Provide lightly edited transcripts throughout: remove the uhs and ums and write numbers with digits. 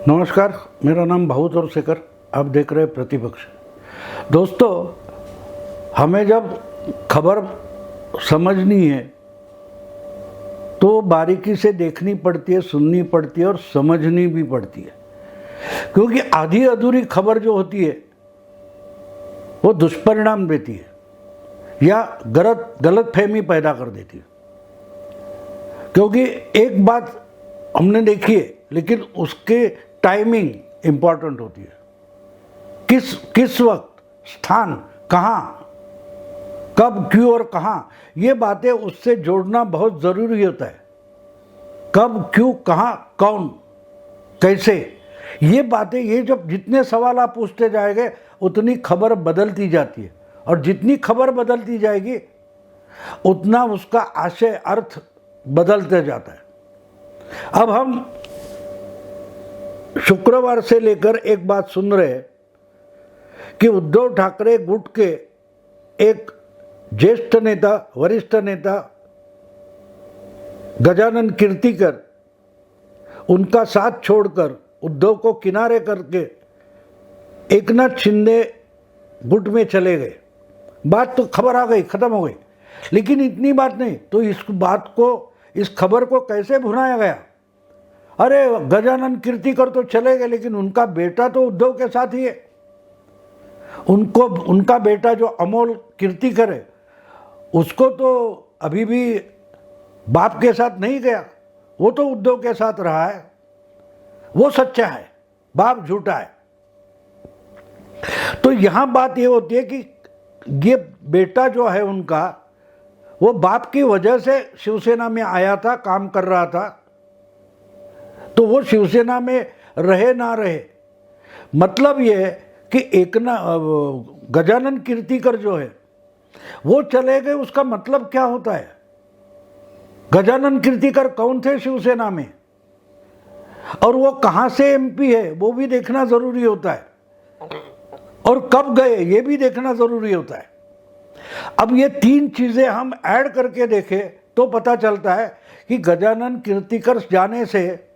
नमस्कार, मेरा नाम भाऊ तोरसेकर। आप देख रहे हैं प्रतिपक्ष। दोस्तों, हमें जब खबर समझनी है तो बारीकी से देखनी पड़ती है, सुननी पड़ती है और समझनी भी पड़ती है, क्योंकि आधी अधूरी खबर जो होती है वो दुष्परिणाम देती है या गलत फहमी पैदा कर देती है। क्योंकि एक बात हमने देखी है, लेकिन उसके टाइमिंग इंपॉर्टेंट होती है। किस वक्त, स्थान, कहाँ, कब, क्यों और कहाँ, ये बातें उससे जोड़ना बहुत ज़रूरी होता है। कब, क्यों, कहाँ, कौन, कैसे, ये बातें, ये जब जितने सवाल आप पूछते जाएंगे उतनी खबर बदलती जाती है, और जितनी खबर बदलती जाएगी उतना उसका आशय, अर्थ बदलते जाता है। अब हम शुक्रवार से लेकर एक बात सुन रहे हैं कि उद्धव ठाकरे गुट के एक ज्येष्ठ नेता, वरिष्ठ नेता गजानन कीर्तिकर, उनका साथ छोड़कर उद्धव को किनारे करके एकनाथ शिंदे गुट में चले गए। बात तो खबर आ गई, खत्म हो गई। लेकिन इतनी बात नहीं तो इस बात को, इस खबर को कैसे भुनाया गया। अरे गजानन कीर्तिकर तो चले गए, लेकिन उनका बेटा तो उद्धव के साथ ही है। उनका बेटा जो अमोल कीर्तिकर है, उसको तो अभी भी बाप के साथ नहीं गया, वो तो उद्धव के साथ रहा है। वो सच्चा है, बाप झूठा है। तो यहां बात ये होती है कि ये बेटा जो है उनका, वो बाप की वजह से शिवसेना में आया था, काम कर रहा था। तो वो शिवसेना में रहे ना रहे, मतलब ये है कि गजानन कीर्तिकर जो है वो चले गए, उसका मतलब क्या होता है। गजानन कीर्तिकर कौन थे शिवसेना में, और वो कहां से एमपी है वो भी देखना जरूरी होता है, और कब गए ये भी देखना जरूरी होता है। अब ये तीन चीजें हम ऐड करके देखें तो पता चलता है कि गजानन कीर्तिकर जाने से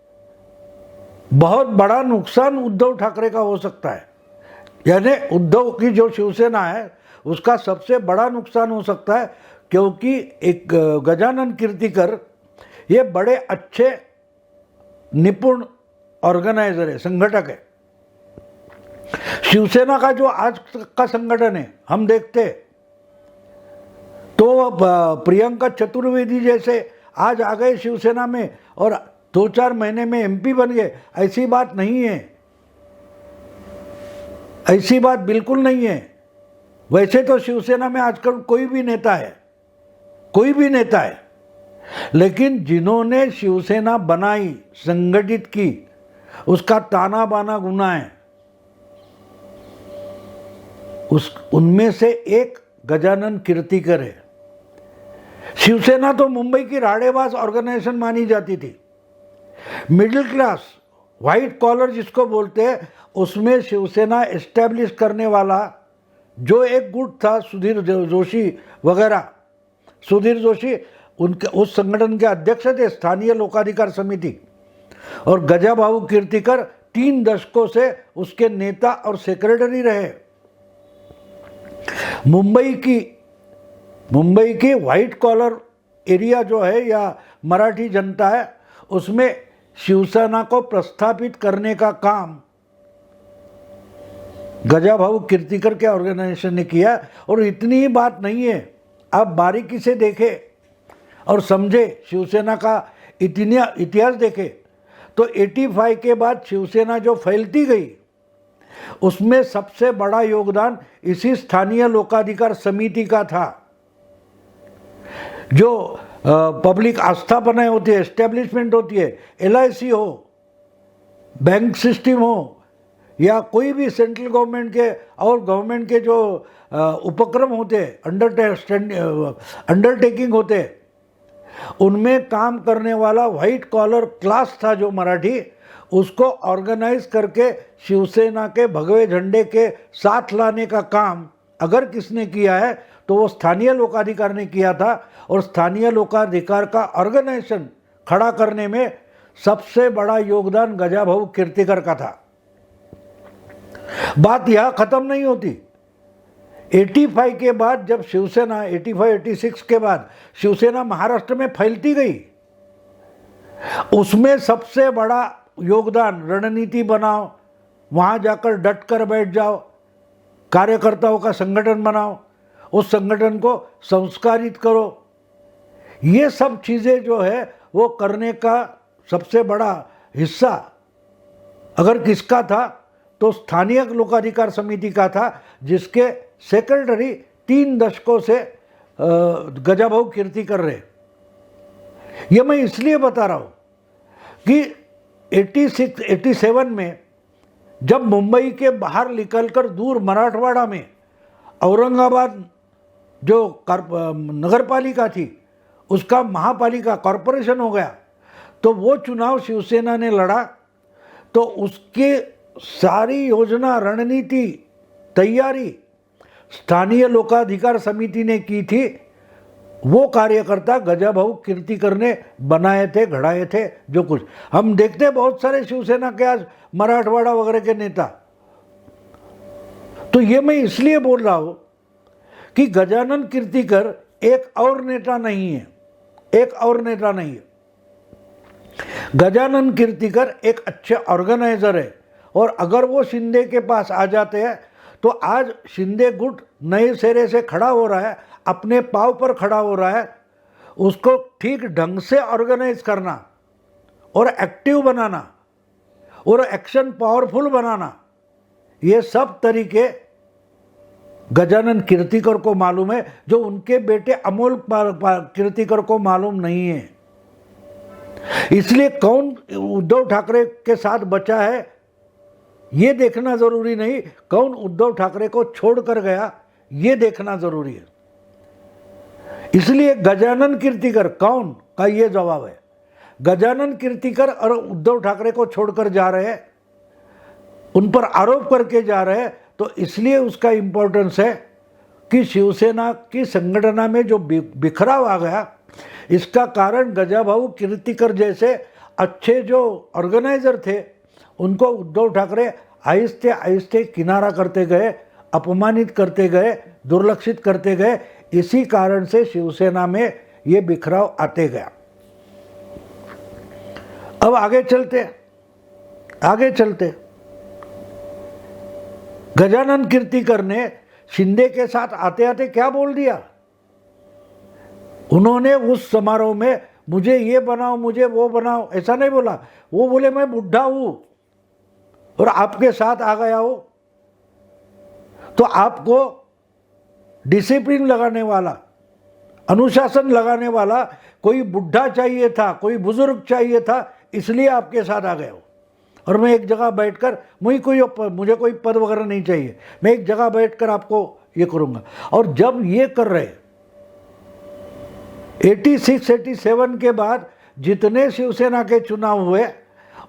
बहुत बड़ा नुकसान उद्धव ठाकरे का हो सकता है। यानी उद्धव की जो शिवसेना है उसका सबसे बड़ा नुकसान हो सकता है, क्योंकि एक गजानन कीर्तिकर ये बड़े अच्छे निपुण ऑर्गेनाइजर है, संगठक है। शिवसेना का जो आज का संगठन है हम देखते तो प्रियंका चतुर्वेदी जैसे आज आ गए शिवसेना में और 2-4 महीने में एमपी बन गए। ऐसी बात नहीं है, ऐसी बात बिल्कुल नहीं है। वैसे तो शिवसेना में आजकल कोई भी नेता है, लेकिन जिन्होंने शिवसेना बनाई, संगठित की, उसका ताना बाना गुना है। उनमें से एक गजानन कीर्तिकर है। शिवसेना तो मुंबई की राडेबाज ऑर्गेनाइजेशन मानी जाती थी। मिडिल क्लास, व्हाइट कॉलर जिसको बोलते हैं, उसमें शिवसेना एस्टैब्लिश करने वाला जो एक गुट था, सुधीर जोशी वगैरह। सुधीर जोशी उनके उस संगठन के अध्यक्ष थे, स्थानीय लोकाधिकार समिति, और गजाभाऊ कीर्तिकर 3 दशकों से उसके नेता और सेक्रेटरी रहे। मुंबई की व्हाइट कॉलर एरिया जो है या मराठी जनता है, उसमें शिवसेना को प्रस्थापित करने का काम गजाभाऊ कीर्तिकर के ऑर्गेनाइजेशन ने किया। और इतनी ही बात नहीं है, आप बारीकी से देखें और समझे, शिवसेना का इतिहास देखें तो 85 के बाद शिवसेना जो फैलती गई उसमें सबसे बड़ा योगदान इसी स्थानीय लोकाधिकार समिति का था। जो पब्लिक आस्थापनाएं होती है, एस्टेब्लिशमेंट होती है, LIC हो, बैंक सिस्टम हो, या कोई भी सेंट्रल गवर्नमेंट के और गवर्नमेंट के जो उपक्रम होते हैं, अंडरटेकिंग होते हैं, उनमें काम करने वाला व्हाइट कॉलर क्लास था जो मराठी, उसको ऑर्गेनाइज करके शिवसेना के भगवे झंडे के साथ लाने का काम अगर किसने किया है तो वो स्थानीय लोकाधिकार ने किया था। और स्थानीय लोकाधिकार का ऑर्गेनाइजेशन खड़ा करने में सबसे बड़ा योगदान गजाभाऊ कीर्तिकर का था। बात यहां खत्म नहीं होती। 85 के बाद जब शिवसेना 85-86 के बाद शिवसेना महाराष्ट्र में फैलती गई, उसमें सबसे बड़ा योगदान रणनीति बनाओ, वहां जाकर डट कर बैठ जाओ, कार्यकर्ताओं का संगठन बनाओ, उस संगठन को संस्कारित करो, ये सब चीजें जो है वो करने का सबसे बड़ा हिस्सा अगर किसका था तो स्थानीय लोकाधिकार समिति का था, जिसके सेक्रेटरी 3 दशकों से गजाभाऊ कीर्तिकर रहे। ये मैं इसलिए बता रहा हूं कि 86-87 में जब मुंबई के बाहर निकलकर दूर मराठवाड़ा में औरंगाबाद जो नगरपालिका थी उसका महापालिका कॉरपोरेशन हो गया, तो वो चुनाव शिवसेना ने लड़ा, तो उसके सारी योजना रणनीति तैयारी स्थानीय लोकाधिकार समिति ने की थी। वो कार्यकर्ता गजाभाऊ कीर्तिकर ने बनाए थे, घड़ाए थे। जो कुछ हम देखते बहुत सारे शिवसेना के आज मराठवाड़ा वगैरह के नेता। तो ये मैं इसलिए बोल रहा हूं कि गजानन कीर्तिकर एक और नेता नहीं है, एक और नेता नहीं है। गजानन कीर्तिकर एक अच्छे ऑर्गेनाइजर है, और अगर वो शिंदे के पास आ जाते हैं तो आज शिंदे गुट नए सिरे से खड़ा हो रहा है, अपने पांव पर खड़ा हो रहा है। उसको ठीक ढंग से ऑर्गेनाइज करना और एक्टिव बनाना और एक्शन पावरफुल बनाना, ये सब तरीके गजानन कीर्तिकर को मालूम है, जो उनके बेटे अमोल कीर्तिकर को मालूम नहीं है। इसलिए कौन उद्धव ठाकरे के साथ बचा है ये देखना जरूरी नहीं, कौन उद्धव ठाकरे को छोड़कर गया ये देखना जरूरी है। इसलिए गजानन कीर्तिकर कौन का ये जवाब है। गजानन कीर्तिकर और उद्धव ठाकरे को छोड़कर जा रहे हैं, उन पर आरोप करके जा रहे हैं, तो इसलिए उसका इंपॉर्टेंस है कि शिवसेना की संगठना में जो बिखराव आ गया, इसका कारण गजाभाऊ कीर्तिकर जैसे अच्छे जो ऑर्गेनाइजर थे उनको उद्धव ठाकरे आहिस्ते आहिस्ते किनारा करते गए, अपमानित करते गए, दुर्लक्षित करते गए। इसी कारण से शिवसेना में ये बिखराव आते गया। अब आगे चलते गजानन कीर्तिकर ने शिंदे के साथ आते आते क्या बोल दिया। उन्होंने उस समारोह में मुझे ये बनाओ, मुझे वो बनाओ, ऐसा नहीं बोला। वो बोले मैं बुढ़ा हूं और आपके साथ आ गया हो, तो आपको डिसिप्लिन लगाने वाला, अनुशासन लगाने वाला कोई बुढ़ा चाहिए था, कोई बुजुर्ग चाहिए था, इसलिए आपके साथ आ गया हो। और मैं एक जगह बैठकर मुझे कोई पद वगैरह नहीं चाहिए, मैं एक जगह बैठकर आपको ये करूंगा। और जब ये कर रहे 86-87 के बाद जितने शिवसेना के चुनाव हुए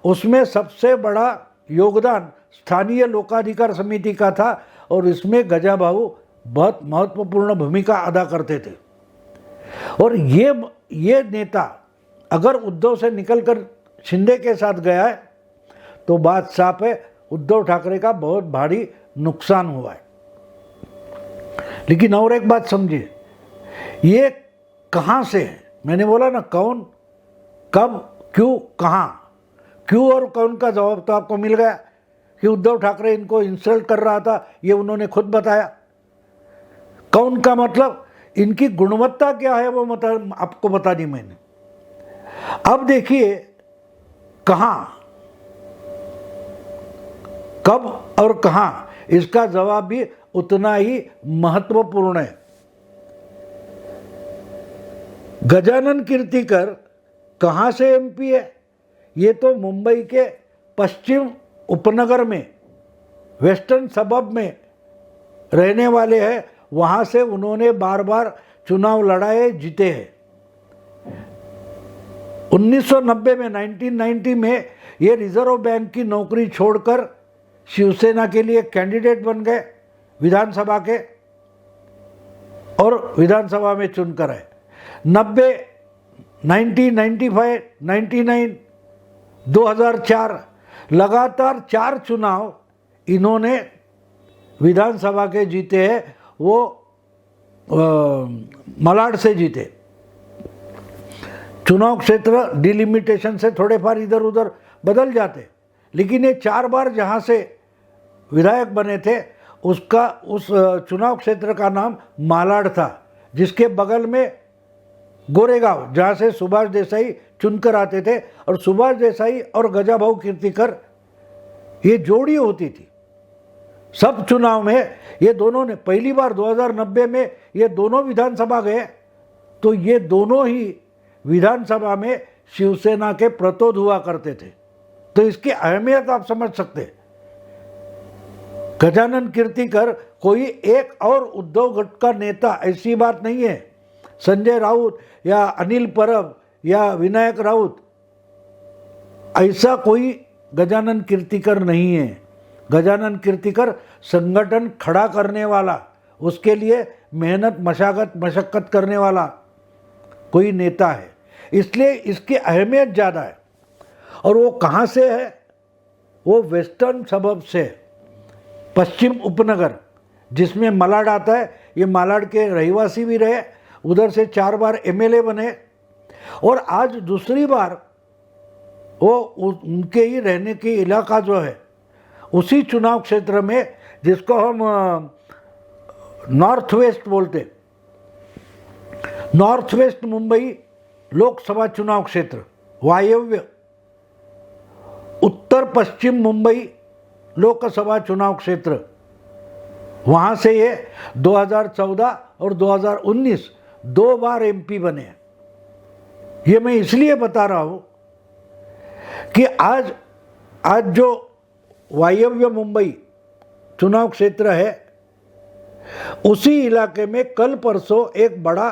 उसमें सबसे बड़ा योगदान स्थानीय लोकाधिकार समिति का था, और इसमें गजाभाऊ बहुत महत्वपूर्ण भूमिका अदा करते थे। और ये नेता अगर उद्धव से निकलकर शिंदे के साथ गया है तो बात साफ है, उद्धव ठाकरे का बहुत भारी नुकसान हुआ है। लेकिन और एक बात समझिए, ये कहां से है। मैंने बोला ना कौन, कब, क्यों, कहां। क्यों और कौन का जवाब तो आपको मिल गया कि उद्धव ठाकरे इनको इंसल्ट कर रहा था, ये उन्होंने खुद बताया। कौन का मतलब इनकी गुणवत्ता क्या है वो आपको बता दी मैंने। अब देखिए कहां, कब और कहां, इसका जवाब भी उतना ही महत्वपूर्ण है। गजानन कीर्तिकर कहां से एमपी है, ये तो मुंबई के पश्चिम उपनगर में, वेस्टर्न सबब में रहने वाले हैं। वहां से उन्होंने बार बार चुनाव लड़ाए, जीते हैं। 1990 में 1990 में ये रिजर्व बैंक की नौकरी छोड़कर शिवसेना के लिए कैंडिडेट बन गए विधानसभा के, और विधानसभा में चुनकर आए। 90, 1995, 99 2004 लगातार 4 चुनाव इन्होंने विधानसभा के जीते हैं, वो मलाड से जीते। चुनाव क्षेत्र डिलिमिटेशन से थोड़े फार इधर उधर बदल जाते, लेकिन ये 4 बार जहाँ से विधायक बने थे उसका उस चुनाव क्षेत्र का नाम मालाड था, जिसके बगल में गोरेगांव, जहाँ से सुभाष देसाई चुनकर आते थे, और सुभाष देसाई और गजाभाऊ कीर्तिकर ये जोड़ी होती थी। सब चुनाव में ये दोनों ने, पहली बार 2090 में ये दोनों विधानसभा गए, तो ये दोनों ही विधानसभा में शिवसेना के प्रतिनिधि हुआ करते थे। तो इसकी अहमियत आप समझ सकते हैं। गजानन कीर्तिकर कोई एक और उद्धव गट का नेता, ऐसी बात नहीं है। संजय राउत या अनिल परब या विनायक राउत, ऐसा कोई गजानन कीर्तिकर नहीं है। गजानन कीर्तिकर संगठन खड़ा करने वाला, उसके लिए मेहनत मशक्कत करने वाला कोई नेता है, इसलिए इसकी अहमियत ज़्यादा है। और वो कहाँ से है? वो वेस्टर्न सबब से, पश्चिम उपनगर जिसमें मलाड आता है। ये मालाड के रहवासी भी रहे, उधर से 4 बार एमएलए बने, और आज दूसरी बार वो उनके ही रहने की इलाका जो है उसी चुनाव क्षेत्र में, जिसको हम नॉर्थ वेस्ट बोलते, नॉर्थ वेस्ट मुंबई लोकसभा चुनाव क्षेत्र, वायव्य उत्तर पश्चिम मुंबई लोकसभा चुनाव क्षेत्र, वहाँ से ये 2014 और 2019 2 बार एमपी बने। ये मैं इसलिए बता रहा हूँ कि आज जो वायव्य मुंबई चुनाव क्षेत्र है, उसी इलाके में कल परसों एक बड़ा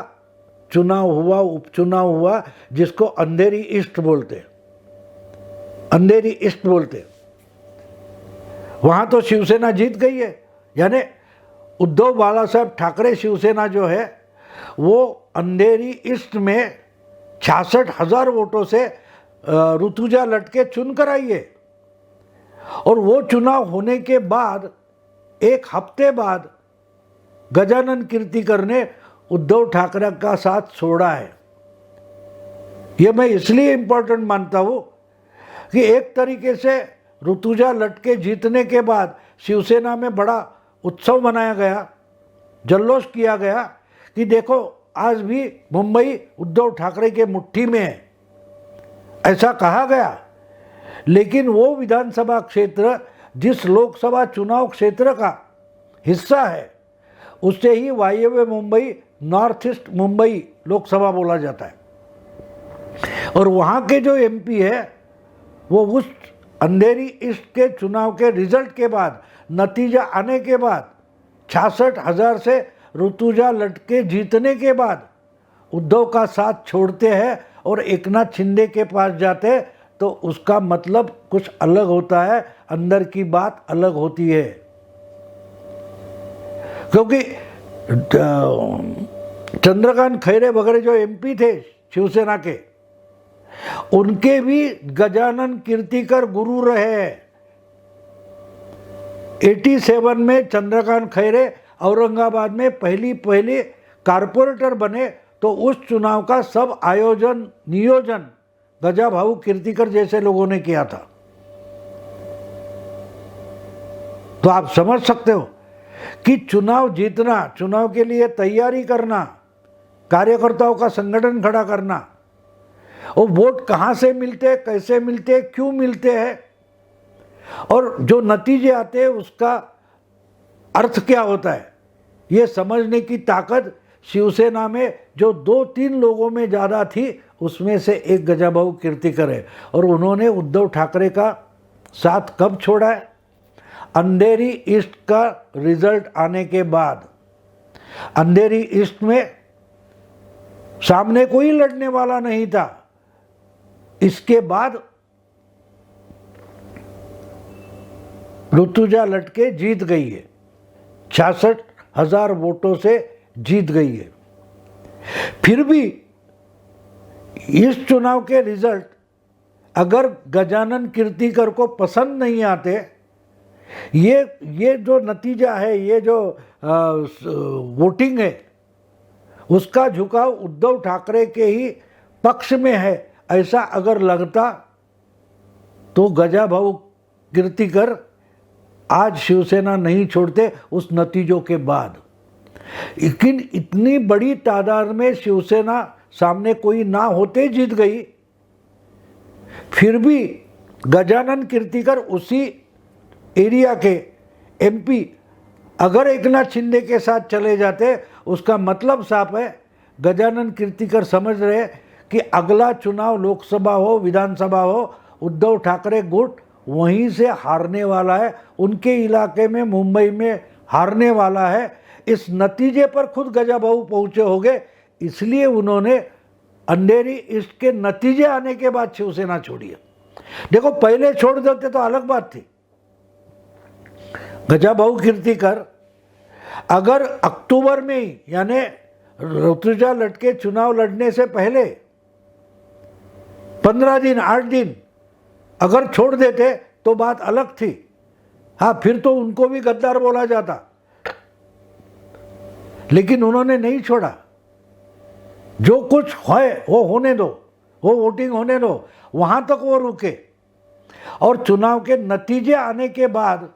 चुनाव हुआ, उपचुनाव हुआ, जिसको अंधेरी ईस्ट बोलते, अंधेरी ईस्ट बोलते। वहाँ तो शिवसेना जीत गई है, यानी उद्धव बाला साहब ठाकरे शिवसेना जो है वो अंधेरी ईस्ट में 66,000 वोटों से ऋतुजा लटके चुन कर आई है। और वो चुनाव होने के बाद 1 हफ्ते बाद गजानन कीर्तिकर ने उद्धव ठाकरे का साथ छोड़ा है। ये मैं इसलिए इम्पोर्टेंट मानता हूँ कि एक तरीके से ऋतुजा लटके जीतने के बाद शिवसेना में बड़ा उत्सव मनाया गया, जल्लोष किया गया कि देखो आज भी मुंबई उद्धव ठाकरे के मुट्ठी में है, ऐसा कहा गया। लेकिन वो विधानसभा क्षेत्र जिस लोकसभा चुनाव क्षेत्र का हिस्सा है, उससे ही वायव्य मुंबई, नॉर्थ ईस्ट मुंबई लोकसभा बोला जाता है। और वहाँ के जो एमपी है वो उस अंधेरी ईस्ट के चुनाव के रिजल्ट के बाद, नतीजा आने के बाद, 66,000 से ऋतुजा लटके जीतने के बाद उद्धव का साथ छोड़ते हैं और एकनाथ शिंदे के पास जाते हैं, तो उसका मतलब कुछ अलग होता है, अंदर की बात अलग होती है। क्योंकि चंद्रकांत खैरे वगैरह जो एमपी थे शिवसेना के, उनके भी गजानन कीर्तिकर गुरु रहे। 87 में चंद्रकांत खैरे औरंगाबाद में पहले कारपोरेटर बने, तो उस चुनाव का सब आयोजन नियोजन गजाभाऊ कीर्तिकर जैसे लोगों ने किया था। तो आप समझ सकते हो कि चुनाव जीतना, चुनाव के लिए तैयारी करना, कार्यकर्ताओं का संगठन खड़ा करना, और वोट कहाँ से मिलते, कैसे मिलते, क्यों मिलते हैं, और जो नतीजे आते हैं उसका अर्थ क्या होता है, ये समझने की ताकत शिवसेना में जो 2-3 लोगों में ज़्यादा थी, उसमें से एक गजाभाऊ कीर्तिकर है। और उन्होंने उद्धव ठाकरे का साथ कब छोड़ा है? अंधेरी ईस्ट का रिजल्ट आने के बाद। अंधेरी ईस्ट में सामने कोई लड़ने वाला नहीं था। इसके बाद ऋतुजा लटके जीत गई है, 66,000 वोटों से जीत गई है। फिर भी इस चुनाव के रिजल्ट अगर गजानन कीर्तिकर को पसंद नहीं आते, ये जो नतीजा है, ये जो वोटिंग है, उसका झुकाव उद्धव ठाकरे के ही पक्ष में है, ऐसा अगर लगता तो गजाभाऊ कीर्तिकर आज शिवसेना नहीं छोड़ते उस नतीजों के बाद। लेकिन इतनी बड़ी तादाद में शिवसेना सामने कोई ना होते जीत गई, फिर भी गजानन कीर्तिकर उसी एरिया के एमपी अगर एकनाथ शिंदे के साथ चले जाते, उसका मतलब साफ है, गजानन कीर्तिकर समझ रहे कि अगला चुनाव लोकसभा हो विधानसभा हो, उद्धव ठाकरे गुट वहीं से हारने वाला है, उनके इलाके में मुंबई में हारने वाला है। इस नतीजे पर खुद गजाभाऊ पहुंचे होंगे, इसलिए उन्होंने अंधेरी ईस्ट के नतीजे आने के बाद शिवसेना छोड़ी है। देखो, पहले छोड़ देते तो अलग बात थी। गजाभाऊ कीर्तिकर अगर अक्टूबर में ही, यानी ऋतुजा लटके चुनाव लड़ने से पहले 15 दिन 8 दिन अगर छोड़ देते तो बात अलग थी। हाँ, फिर तो उनको भी गद्दार बोला जाता, लेकिन उन्होंने नहीं छोड़ा। जो कुछ है वो होने दो, वो वोटिंग होने दो, वहां तक वो रुके। और चुनाव के नतीजे आने के बाद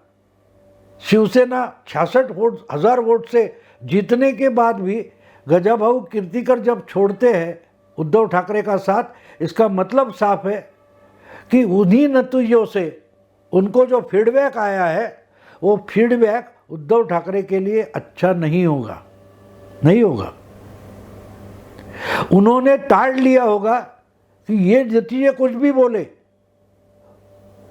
शिवसेना 66,000 वोट से जीतने के बाद भी गजाभाऊ कीर्तिकर जब छोड़ते हैं उद्धव ठाकरे का साथ, इसका मतलब साफ है कि उन्हीं नतीजों से उनको जो फीडबैक आया है, वो फीडबैक उद्धव ठाकरे के लिए अच्छा नहीं होगा, नहीं होगा। उन्होंने टाल लिया होगा कि ये नतीजे कुछ भी बोले,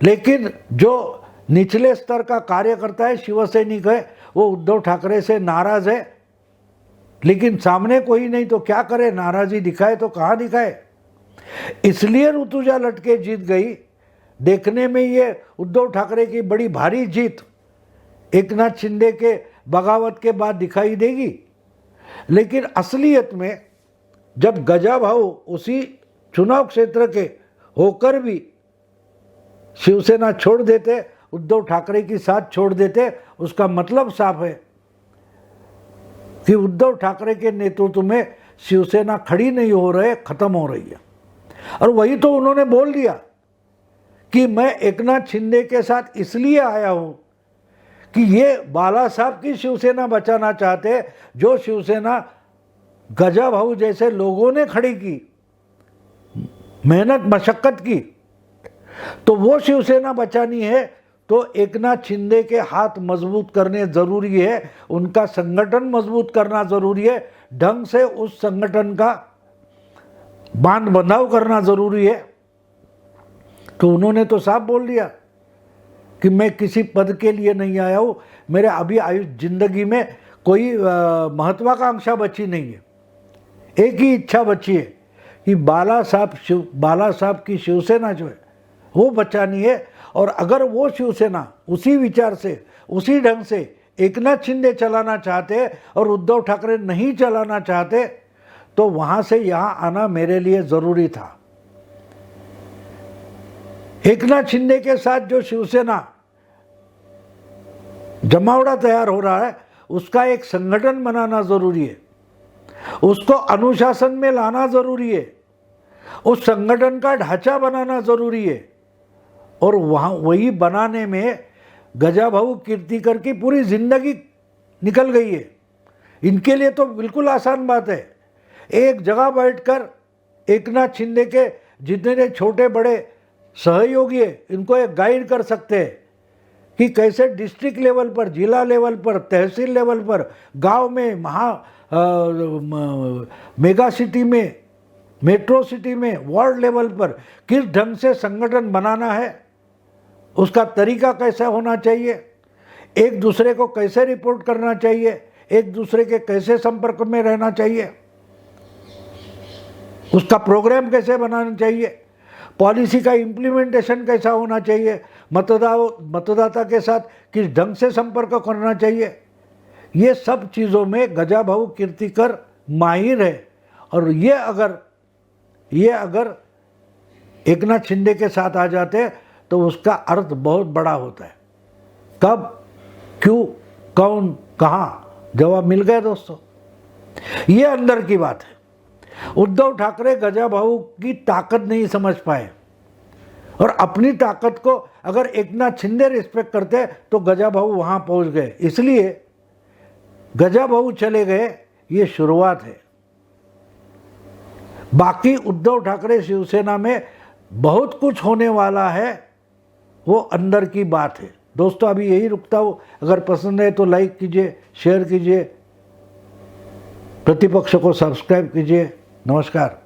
लेकिन जो निचले स्तर का कार्यकर्ता है, शिवसैनिक है, वो उद्धव ठाकरे से नाराज है, लेकिन सामने कोई नहीं तो क्या करे, नाराजी दिखाए तो कहाँ दिखाए। इसलिए ऋतुजा लटके जीत गई। देखने में ये उद्धव ठाकरे की बड़ी भारी जीत एकनाथ शिंदे के बगावत के बाद दिखाई देगी, लेकिन असलियत में जब गजाभाऊ उसी चुनाव क्षेत्र के होकर भी शिवसेना छोड़ देते, उद्धव ठाकरे की साथ छोड़ देते, उसका मतलब साफ है कि उद्धव ठाकरे के नेतृत्व में शिवसेना खड़ी नहीं हो रही, खत्म हो रही है। और वही तो उन्होंने बोल दिया कि मैं एकनाथ शिंदे के साथ इसलिए आया हूं कि ये बाला साहब की शिवसेना बचाना चाहते, जो शिवसेना गजाभाऊ जैसे लोगों ने खड़ी की, मेहनत मशक्कत की, तो वो शिवसेना बचानी है तो एकनाथ शिंदे के हाथ मजबूत करने जरूरी है, उनका संगठन मजबूत करना जरूरी है, ढंग से उस संगठन का बांध बंधाव करना जरूरी है। तो उन्होंने तो साफ बोल दिया कि मैं किसी पद के लिए नहीं आया हूं, मेरे अभी जिंदगी में कोई महत्वाकांक्षा बची नहीं है, एक ही इच्छा बची है कि बाला साहब की शिवसेना जो है वो बचानी है। और अगर वो शिवसेना उसी विचार से, उसी ढंग से एकनाथ शिंदे चलाना चाहते और उद्धव ठाकरे नहीं चलाना चाहते, तो वहां से यहां आना मेरे लिए जरूरी था। एकनाथ शिंदे के साथ जो शिवसेना जमावड़ा तैयार हो रहा है, उसका एक संगठन बनाना जरूरी है, उसको अनुशासन में लाना जरूरी है, उस संगठन का ढांचा बनाना जरूरी है। और वहाँ वही बनाने में गजाभाऊ कीर्तिकर की पूरी जिंदगी निकल गई है। इनके लिए तो बिल्कुल आसान बात है, एक जगह बैठकर एकनाथ शिंदे के जितने छोटे बड़े सहयोगी है, इनको एक गाइड कर सकते हैं कि कैसे डिस्ट्रिक्ट लेवल पर, जिला लेवल पर, तहसील लेवल पर, गांव में, मेगा सिटी में, मेट्रो सिटी में, वार्ड लेवल पर किस ढंग से संगठन बनाना है, उसका तरीका कैसा होना चाहिए, एक दूसरे को कैसे रिपोर्ट करना चाहिए, एक दूसरे के कैसे संपर्क में रहना चाहिए, उसका प्रोग्राम कैसे बनाना चाहिए, पॉलिसी का इम्प्लीमेंटेशन कैसा होना चाहिए, मतदाता के साथ किस ढंग से संपर्क करना चाहिए, ये सब चीज़ों में गजाभाऊ कीर्तिकर माहिर है। और ये अगर एकनाथ शिंदे के साथ आ जाते तो उसका अर्थ बहुत बड़ा होता है। कब, क्यों, कौन, कहाँ, जवाब मिल गया दोस्तों। ये अंदर की बात है। उद्धव ठाकरे गजाभाऊ की ताकत नहीं समझ पाए, और अपनी ताकत को अगर एकनाथ शिंदे रिस्पेक्ट करते तो गजाभाऊ वहां पहुंच गए, इसलिए गजाभाऊ चले गए। ये शुरुआत है। बाकी उद्धव ठाकरे शिवसेना में बहुत कुछ होने वाला है, वो अंदर की बात है। दोस्तों अभी यही रुकता हूँ। अगर पसंद है तो लाइक कीजिए, शेयर कीजिए, प्रतिपक्ष को सब्सक्राइब कीजिए। नमस्कार।